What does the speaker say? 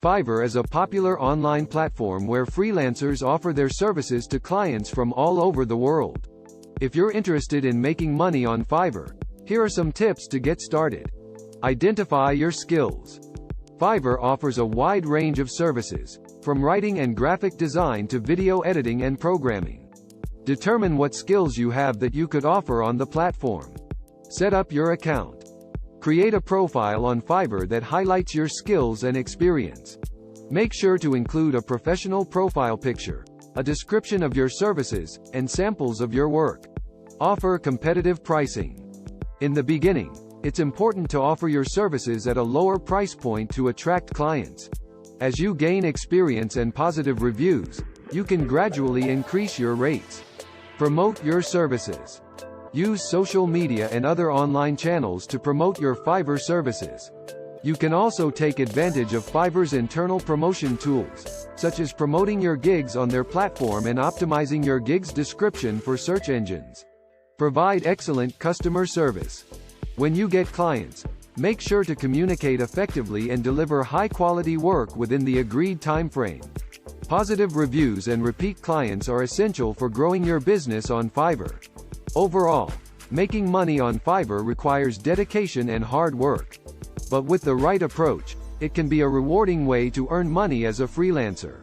Fiverr is a popular online platform where freelancers offer their services to clients from all over the world. If you're interested in making money on Fiverr, here are some tips to get started. Identify your skills. Fiverr offers a wide range of services, from writing and graphic design to video editing and programming. Determine what skills you have that you could offer on the platform. Set up your account. Create a profile on Fiverr that highlights your skills and experience. Make sure to include a professional profile picture, a description of your services, and samples of your work. Offer competitive pricing. In the beginning, it's important to offer your services at a lower price point to attract clients. As you gain experience and positive reviews, you can gradually increase your rates. Promote your services. Use social media and other online channels to promote your Fiverr services. You can also take advantage of Fiverr's internal promotion tools, such as promoting your gigs on their platform and optimizing your gig's description for search engines. Provide excellent customer service. When you get clients, make sure to communicate effectively and deliver high-quality work within the agreed time frame. Positive reviews and repeat clients are essential for growing your business on Fiverr. Overall, making money on Fiverr requires dedication and hard work. But with the right approach, it can be a rewarding way to earn money as a freelancer.